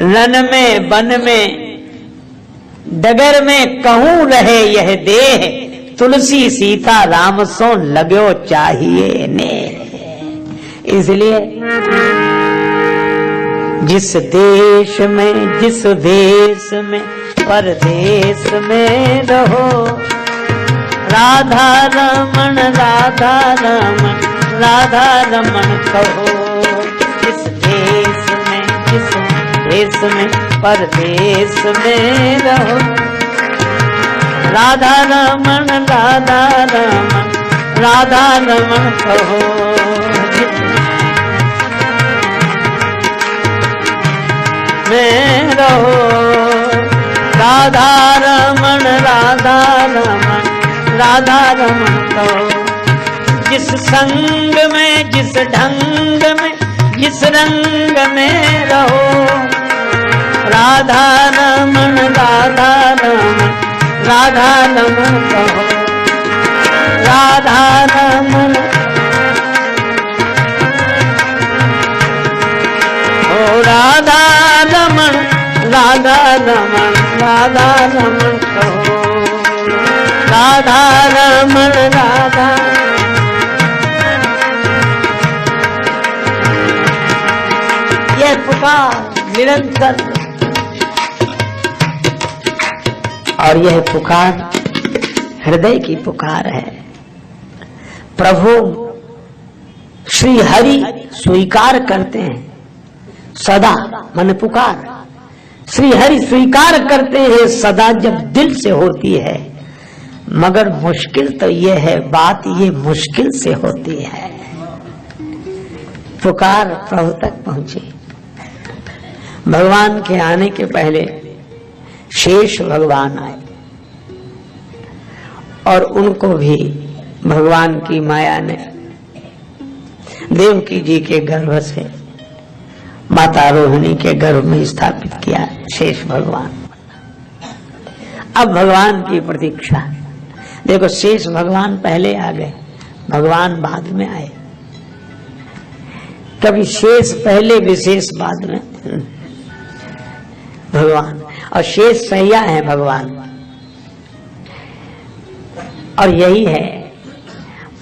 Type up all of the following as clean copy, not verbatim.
रण में वन में डगर में कहूं रहे यह देह, तुलसी सीता राम सो लगो चाहिए ने। इसलिए जिस देश में जिस देश में परदेश में रहो, राधा रमन राधा रमन राधा रमन कहो। जिस देश में परदेश में रहो, राधा रमन राधा रमन राधा रमन कहो। में रहो, राधा रमन राधा रमन राधा रमन कहो। जिस संग में जिस ढंग में जिस रंग में रहो, राधा रमन राधा रमन राधा रमन कहो। राधा रमन ओ राधा रमन राधा रमन राधा रमन कहो। राधा रमन राधा ये पुकार निरंतर, और यह पुकार हृदय की पुकार है। प्रभु श्री हरि स्वीकार करते हैं सदा, मन पुकार श्री हरि स्वीकार करते हैं सदा जब दिल से होती है। मगर मुश्किल तो ये है, बात ये मुश्किल से होती है। पुकार प्रभु तक पहुंची। भगवान के आने के पहले शेष भगवान आए और उनको भी भगवान की माया ने देवकी जी के गर्भ से माता रोहिणी के गर्भ में स्थापित किया शेष भगवान। अब भगवान की प्रतीक्षा। देखो, शेष भगवान पहले आ गए, भगवान बाद में आए। कभी शेष पहले विशेष बाद में भगवान, और शेष सैया है भगवान। और यही है,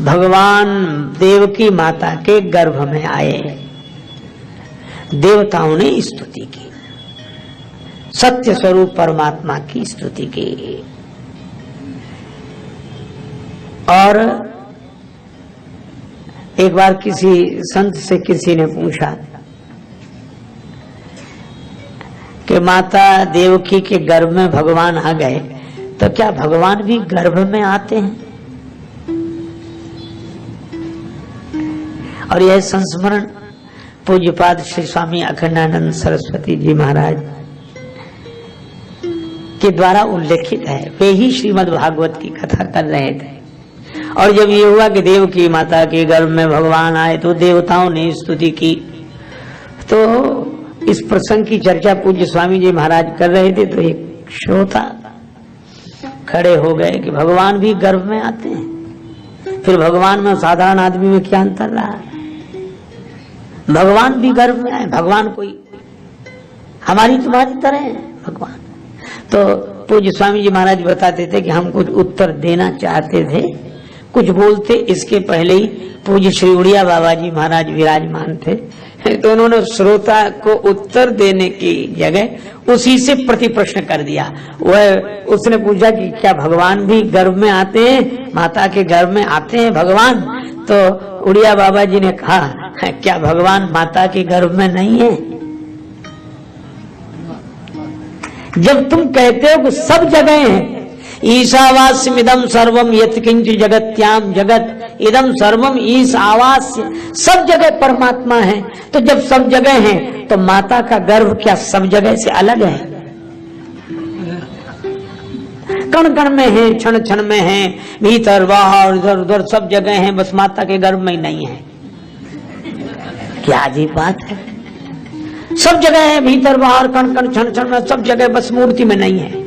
भगवान देवकी माता के गर्भ में आए, देवताओं ने स्तुति की, सत्य स्वरूप परमात्मा की स्तुति की। और एक बार किसी संत से किसी ने पूछा कि माता देवकी के गर्भ में भगवान आ गए, तो क्या भगवान भी गर्भ में आते हैं? और यह संस्मरण पूज्यपाद श्री स्वामी अखंडानंद सरस्वती जी महाराज के द्वारा उल्लेखित है। वे ही श्रीमद् भागवत की कथा कर रहे थे, और जब ये हुआ कि देवकी माता के गर्भ में भगवान आए तो देवताओं ने स्तुति की। तो इस प्रसंग की चर्चा पूज्य स्वामी जी महाराज कर रहे थे, तो एक श्रोता खड़े हो गए कि भगवान भी गर्भ में आते हैं, फिर भगवान में साधारण आदमी में क्या अंतर रहा है? भगवान भी गर्भ में आए, भगवान कोई हमारी तुम्हारी तरह है भगवान। तो पूज्य स्वामी जी महाराज बताते थे कि हम कुछ उत्तर देना चाहते थे, कुछ बोलते इसके पहले ही पूज्य श्री उड़िया बाबा जी महाराज विराजमान थे, तो उन्होंने श्रोता को उत्तर देने की जगह उसी से प्रति प्रश्न कर दिया। वह उसने पूछा कि क्या भगवान भी गर्भ में आते हैं, माता के गर्भ में आते हैं भगवान? तो उड़िया बाबा जी ने कहा, क्या भगवान माता के गर्भ में नहीं है? जब तुम कहते हो कि सब जगह है, ईशावास्यमिदं सर्वम यत्किंच जगत्याम जगत इदम सर्वम ईशावास्य, सब जगह परमात्मा है। तो जब सब जगह है तो माता का गर्भ क्या सब जगह से अलग है? कण कण में है, क्षण क्षण में है, भीतर बाहर इधर उधर सब जगह है, बस माता के गर्भ में ही नहीं है। क्या अजीब बात है। सब जगह है, भीतर बाहर कण कण क्षण क्षण में सब जगह, बस मूर्ति में नहीं है।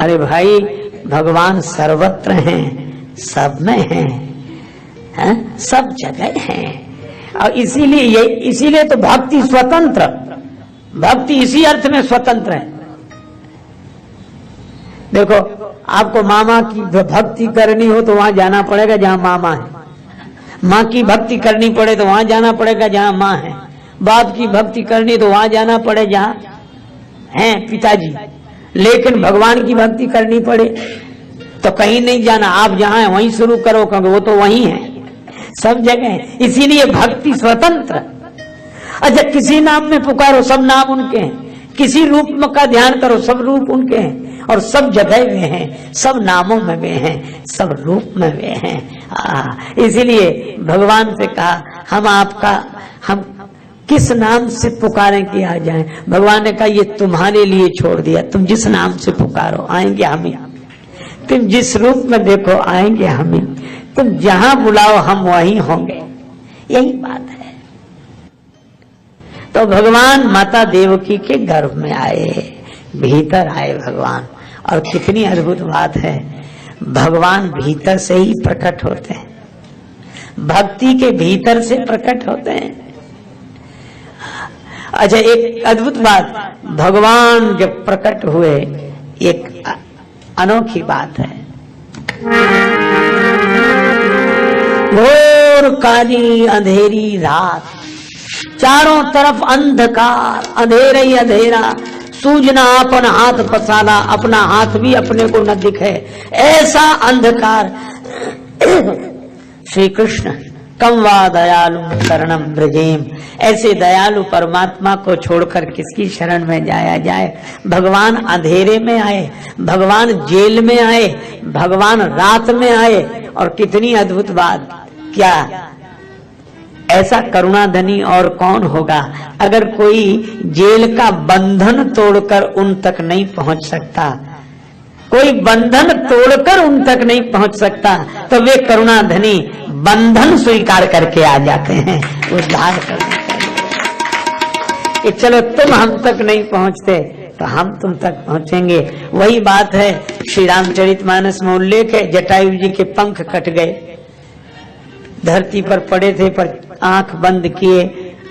अरे भाई, भगवान सर्वत्र हैं, सब में हैं, सब जगह हैं। और इसीलिए तो भक्ति स्वतंत्र, भक्ति इसी अर्थ में स्वतंत्र है। देखो, आपको मामा की भक्ति करनी हो तो वहां जाना पड़ेगा जहां मामा है, माँ की भक्ति करनी पड़े तो वहां जाना पड़ेगा जहां माँ है, बाप की भक्ति करनी तो वहां जाना पड़े जहां हैं पिताजी। लेकिन भगवान की भक्ति करनी पड़े तो कहीं नहीं जाना, आप जहां हैं वहीं शुरू करो, क्योंकि वो तो वहीं है, सब जगह है। इसीलिए भक्ति स्वतंत्र। अच्छा, किसी नाम में पुकारो, सब नाम उनके हैं, किसी रूप में का ध्यान करो, सब रूप उनके हैं, और सब जगह वे हैं, सब नामों में वे हैं, सब रूप में वे हैं। इसीलिए भगवान से कहा हम किस नाम से पुकारें कि आ जाएं। भगवान ने कहा ये तुम्हारे लिए छोड़ दिया, तुम जिस नाम से पुकारो आएंगे हम ही, तुम जिस रूप में देखो आएंगे हम ही, तुम जहां बुलाओ हम वहीं होंगे, यही बात है। तो भगवान माता देवकी के गर्भ में आए, भीतर आए भगवान। और कितनी अद्भुत बात है, भगवान भीतर से ही प्रकट होते हैं, भक्ति के भीतर से प्रकट होते हैं। अच्छा, एक अद्भुत बात, भगवान जब प्रकट हुए, एक अनोखी बात है। घोर काली अंधेरी रात, चारों तरफ अंधकार, अंधेरा ही अंधेरा, सूझना अपन हाथ पसारा, अपना हाथ भी अपने को न दिखे, ऐसा अंधकार। श्री कृष्ण कम वा दयालु शरणम ब्रजेम, ऐसे दयालु परमात्मा को छोड़कर किसकी शरण में जाया जाए। भगवान अंधेरे में आए, भगवान जेल में आए, भगवान रात में आए। और कितनी अद्भुत बात, क्या ऐसा करुणाधनी और कौन होगा। अगर कोई जेल का बंधन तोड़कर उन तक नहीं पहुंच सकता, कोई बंधन तोड़कर उन तक नहीं पहुंच सकता, तो वे करुणाधनी बंधन स्वीकार करके आ जाते हैं, उद्धार करने के लिए। चलो तुम हम तक नहीं पहुंचते तो हम तुम तक पहुंचेंगे। वही बात है, श्री रामचरितमानस में उल्लेख है, जटायु जी के पंख कट गए, धरती पर पड़े थे, पर आंख बंद किए,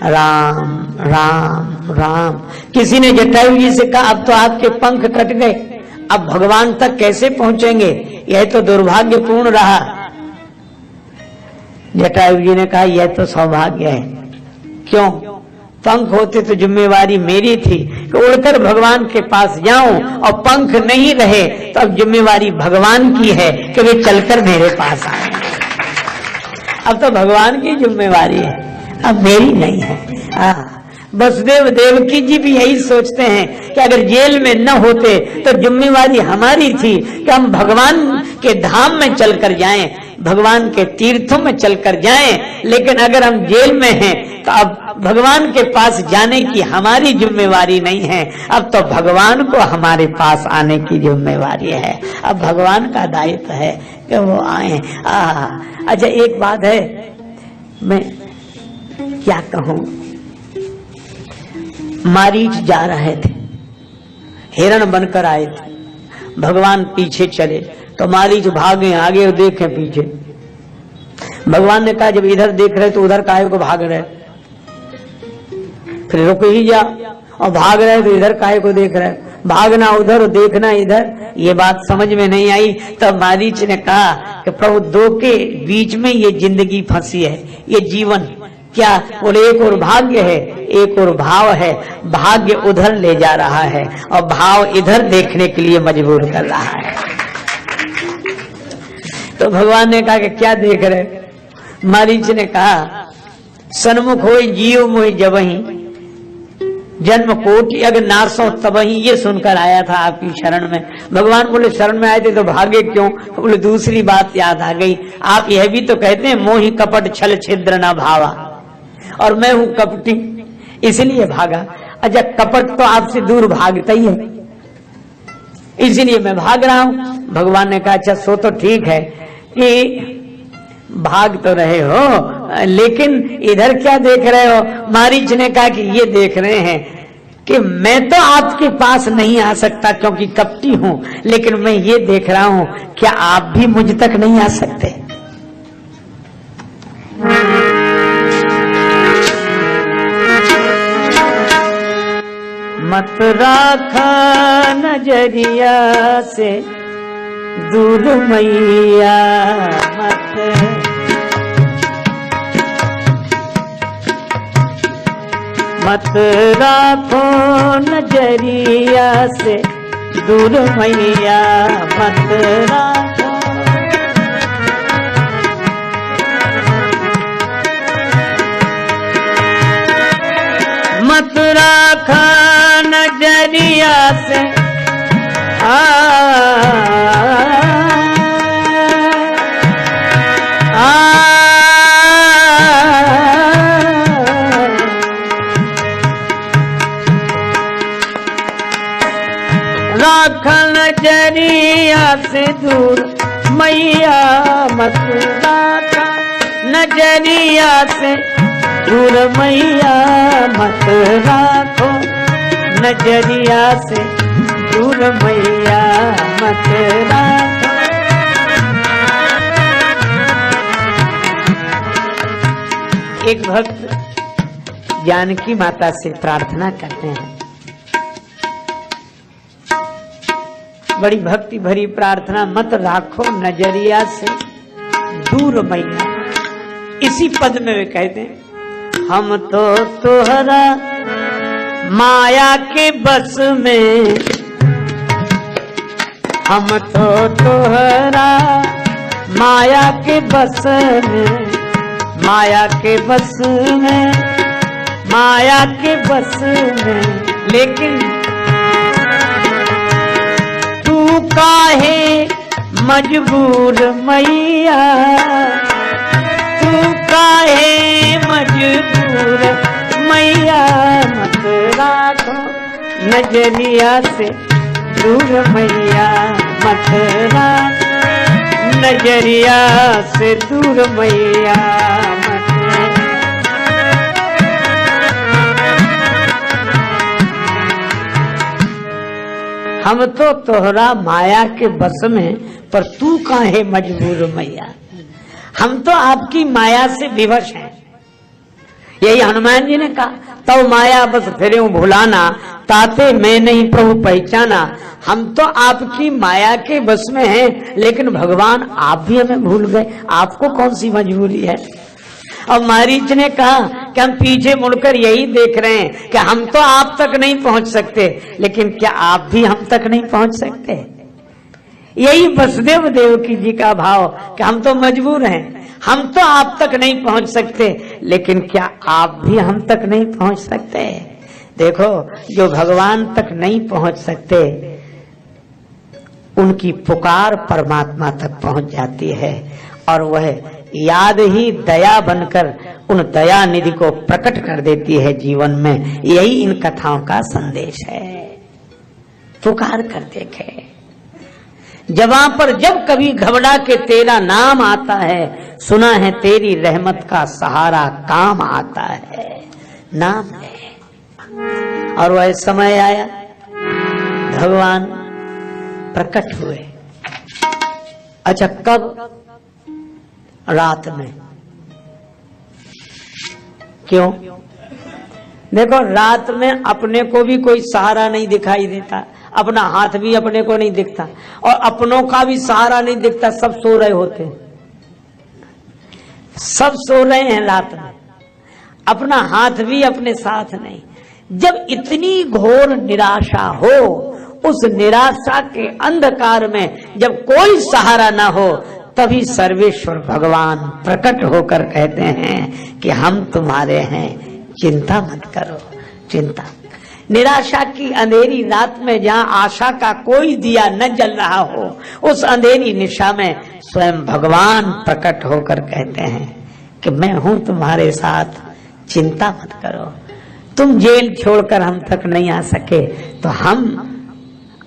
राम राम राम। किसी ने जटायु जी से कहा अब तो आपके पंख कट गए, अब भगवान तक कैसे पहुंचेंगे, यह तो दुर्भाग्यपूर्ण रहा। जटायु जी ने कहा यह तो सौभाग्य है। क्यों? पंख होते तो जिम्मेवारी मेरी थी कि उड़कर भगवान के पास जाऊं, और पंख नहीं रहे तो अब जिम्मेवारी भगवान की है कि वे चलकर मेरे पास आए। अब तो भगवान की जिम्मेवारी है, अब मेरी नहीं है। वसुदेव देवकी जी भी यही सोचते हैं कि अगर जेल में न होते तो जिम्मेवारी हमारी थी कि हम भगवान के धाम में चलकर जाएं, भगवान के तीर्थों में चलकर जाएं। लेकिन अगर हम जेल में हैं तो अब भगवान के पास जाने की हमारी जिम्मेवारी नहीं है, अब तो भगवान को हमारे पास आने की जिम्मेवारी है। अब भगवान का दायित्व है कि वो आए। अच्छा, एक बात है, मैं क्या कहूं, मारीच जा रहे थे, हिरण बनकर आए थे, भगवान पीछे चले तो मारीच भागे आगे और देखे पीछे। भगवान ने कहा जब इधर देख रहे तो उधर काहे को भाग रहे, फिर रुक ही जा, और भाग रहे तो इधर काहे को देख रहे, भागना उधर और देखना इधर। ये बात समझ में नहीं आई। तब मारीच ने कहा कि प्रभु दो के बीच में ये जिंदगी फंसी है, ये जीवन क्या। बोले एक और भाग्य है, एक और भाव है, भाग्य उधर ले जा रहा है और भाव इधर देखने के लिए मजबूर कर रहा है। तो भगवान ने कहा कि क्या देख रहे। मारीच ने कहा सन्मुख होई जीव मोहि जबहि, जन्म कोटि अग नासो तबहि। ये सुनकर आया था आपकी शरण में। भगवान बोले शरण में आए थे तो भागे क्यों? बोले दूसरी बात याद आ गई, आप यह भी तो कहते हैं मोहि कपट छल छिद्र न भावा, और मैं हूं कपटी इसलिए भागा। अच्छा, कपट तो आपसे दूर भागता ही है, इसीलिए मैं भाग रहा हूं। भगवान ने कहा अच्छा सो तो ठीक है कि भाग तो रहे हो, लेकिन इधर क्या देख रहे हो? मारीच ने कहा कि ये देख रहे हैं कि मैं तो आपके पास नहीं आ सकता क्योंकि कपटी हूं, लेकिन मैं ये देख रहा हूं क्या आप भी मुझ तक नहीं आ सकते? मत राखा नजरिया से दूर मैया, मत राखो नजरिया से दूर मैया, मत राखो। मत राखा नजरिया से राख नजरिया से दूर मैया, मत राखा नजरिया से दूर मैया, मत राखो नजरिया से दूर मैया, मत राखो। एक भक्त जानकी माता से प्रार्थना करते हैं, बड़ी भक्ति भरी प्रार्थना, मत राखो नजरिया से दूर मैया। इसी पद में वे कहते हैं, हम तो तोहरा माया के बस में, हम तो तोहरा माया के बस में, माया के बस में, माया के बस में, लेकिन तू काहे मजबूर मैया, तू काहे मजबूर मैया, मत राखो नजरिया से दूर मैया, मत राखो नजरिया से दूर मैया, मत। हम तो तोहरा माया के बस में, पर तू काहे मजबूर मैया। हम तो आपकी माया से विवश हैं। यही हनुमान जी ने कहा, तो माया बस फिरे भुलाना, ताते मैं नहीं प्रभु पहचाना। हम तो आपकी माया के बस में हैं, लेकिन भगवान आप भी हमें भूल गए, आपको कौन सी मजबूरी है। और मारीच ने कहा कि हम पीछे मुड़कर यही देख रहे हैं कि हम तो आप तक नहीं पहुंच सकते, लेकिन क्या आप भी हम तक नहीं पहुंच सकते। यही वसुदेव देवकी जी का भाव कि हम तो मजबूर हैं, हम तो आप तक नहीं पहुंच सकते, लेकिन क्या आप भी हम तक नहीं पहुंच सकते। देखो, जो भगवान तक नहीं पहुंच सकते, उनकी पुकार परमात्मा तक पहुंच जाती है, और वह याद ही दया बनकर उन दया निधि को प्रकट कर देती है जीवन में। यही इन कथाओं का संदेश है। पुकार कर देखे, जवां पर जब कभी घबरा के तेरा नाम आता है, सुना है तेरी रहमत का सहारा काम आता है। नाम है। और वह समय आया, भगवान प्रकट हुए। अच्छा, कब? रात में। क्यों? देखो, रात में अपने को भी कोई सहारा नहीं दिखाई देता, अपना हाथ भी अपने को नहीं दिखता, और अपनों का भी सहारा नहीं दिखता। सब सो रहे होते, सब सो रहे हैं रात में, अपना हाथ भी अपने साथ नहीं। जब इतनी घोर निराशा हो, उस निराशा के अंधकार में जब कोई सहारा ना हो, तभी सर्वेश्वर भगवान प्रकट होकर कहते हैं कि हम तुम्हारे हैं, चिंता मत करो। चिंता, निराशा की अंधेरी रात में जहाँ आशा का कोई दिया न जल रहा हो, उस अंधेरी निशा में स्वयं भगवान प्रकट होकर कहते हैं कि मैं हूं तुम्हारे साथ, चिंता मत करो। तुम जेल छोड़कर हम तक नहीं आ सके, तो हम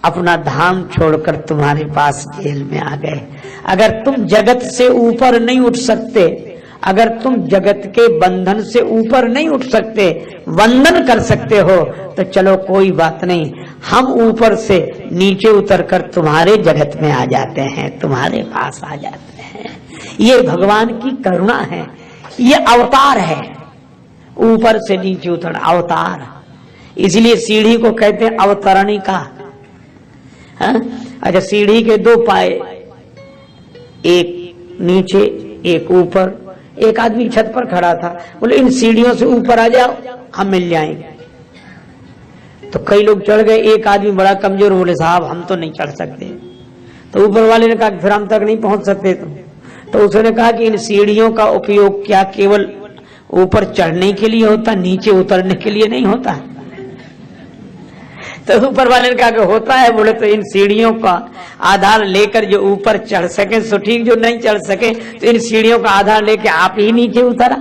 अपना धाम छोड़कर तुम्हारे पास जेल में आ गए। अगर तुम जगत से ऊपर नहीं उठ सकते, अगर तुम जगत के बंधन से ऊपर नहीं उठ सकते, वंदन कर सकते हो, तो चलो कोई बात नहीं, हम ऊपर से नीचे उतरकर तुम्हारे जगत में आ जाते हैं, तुम्हारे पास आ जाते हैं। ये भगवान की करुणा है, ये अवतार है। ऊपर से नीचे उतर अवतार, इसलिए सीढ़ी को कहते हैं अवतरणिका। अच्छा, सीढ़ी के दो पाए, एक नीचे एक ऊपर। एक आदमी छत पर खड़ा था, बोले इन सीढ़ियों से ऊपर आ जाओ, हम मिल जाएंगे। तो कई लोग चढ़ गए, एक आदमी बड़ा कमजोर, बोले साहब हम तो नहीं चढ़ सकते। तो ऊपर वाले ने कहा फिर हम तक नहीं पहुंच सकते तुम। तो उसने कहा कि इन सीढ़ियों का उपयोग क्या केवल ऊपर चढ़ने के लिए होता, नीचे उतरने के लिए नहीं होता? तो ऊपर वाले ने कहा कि होता है। बोले तो इन सीढ़ियों का आधार लेकर जो ऊपर चढ़ सके सो ठीक, जो नहीं चढ़ सके तो इन सीढ़ियों का आधार लेकर आप ही नीचे उतरा।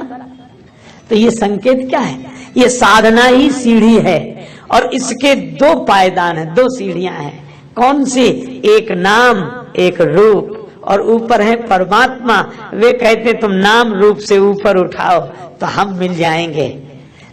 तो ये संकेत क्या है? ये साधना ही सीढ़ी है और इसके दो पायदान है, दो सीढ़ियां हैं। कौन सी? एक नाम, एक रूप, और ऊपर है परमात्मा। वे कहते तुम नाम रूप से ऊपर उठाओ तो हम मिल जाएंगे।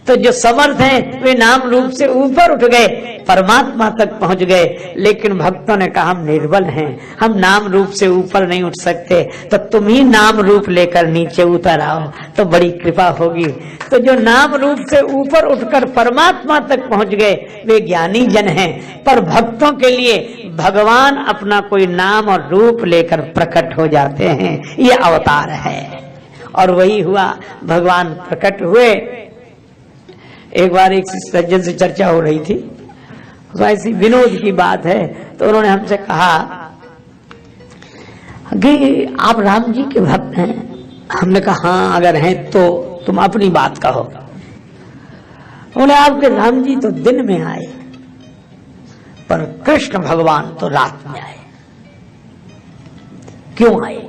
तो जो समर्थ हैं वे नाम रूप से ऊपर उठ गए, परमात्मा तक पहुंच गए। लेकिन भक्तों ने कहा हम निर्बल हैं, हम नाम रूप से ऊपर नहीं उठ सकते, तो तुम ही नाम रूप लेकर नीचे उतर आओ तो बड़ी कृपा होगी। तो जो नाम रूप से ऊपर उठकर परमात्मा तक पहुंच गए वे ज्ञानी जन हैं। पर भक्तों के लिए भगवान अपना कोई नाम और रूप लेकर प्रकट हो जाते हैं, ये अवतार है। और वही हुआ, भगवान प्रकट हुए। एक बार एक सज्जन से चर्चा हो रही थी, तो ऐसी विनोद की बात है, तो उन्होंने हमसे कहा कि आप राम जी के भक्त हैं। हमने कहा हाँ, अगर हैं तो तुम अपनी बात कहो। बोले आपके राम जी तो दिन में आए, पर कृष्ण भगवान तो रात में आए, क्यों आए?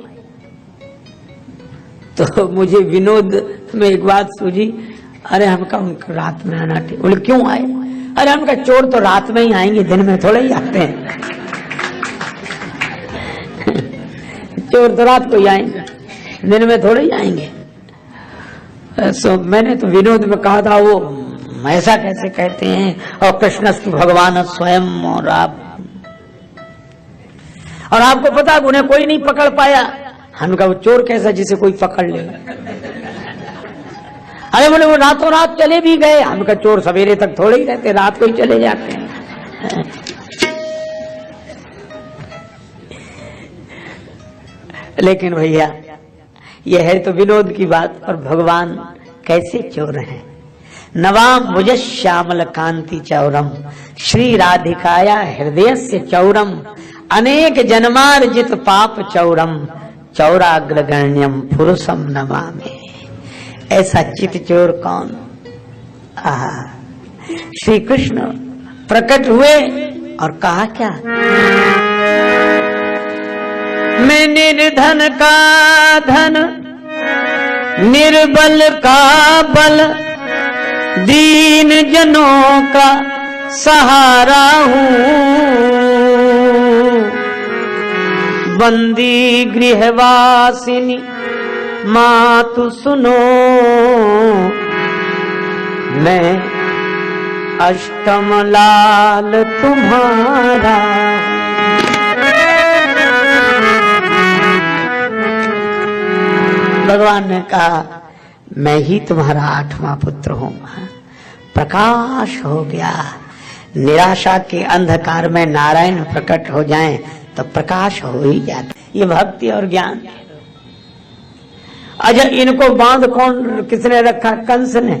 तो मुझे विनोद में एक बात सूझी। अरे हम कहा उनको रात में आना ठीक। बोले क्यों आए? अरे हम कहा चोर तो रात में ही आएंगे, दिन में थोड़े ही आते हैं। चोर तो रात को ही आएंगे, दिन में थोड़े ही आएंगे। सो मैंने तो विनोद में कहा था वो ऐसा कैसे कहते हैं, और कृष्णस्तु भगवान स्वयं, और आपको पता उन्हें कोई नहीं पकड़ पाया। हम कहा वो चोर कैसा जिसे कोई पकड़ ले? अरे बोले वो रातों रात चले भी गए। हम कहा चोर सवेरे तक थोड़े ही रहते, रात को ही चले जाते हैं। लेकिन भैया यह है तो विनोद की बात, और भगवान कैसे चोर हैं। नवाम मुझ श्यामल कांति चौरम, श्री राधिकाया हृदय से चौरम, अनेक जन्मार्जित पाप चौरम, चौराग्रगण्यम पुरुषम नमामि। ऐसा चित चोर कौन? श्री कृष्ण प्रकट हुए और कहा क्या? मैं निर्धन का धन, निर्बल का बल, दीन जनों का सहारा हूँ, बंदी गृहवासिनी मातु सुनो, मैं अष्टम लाल तुम्हारा। भगवान ने कहा मैं ही तुम्हारा 8वां पुत्र हूं। प्रकाश हो गया। निराशा के अंधकार में नारायण प्रकट हो जाएं तो प्रकाश हो ही जाता। ये भक्ति और ज्ञान। अच्छा, इनको बांध कौन किसने रखा? कंस ने।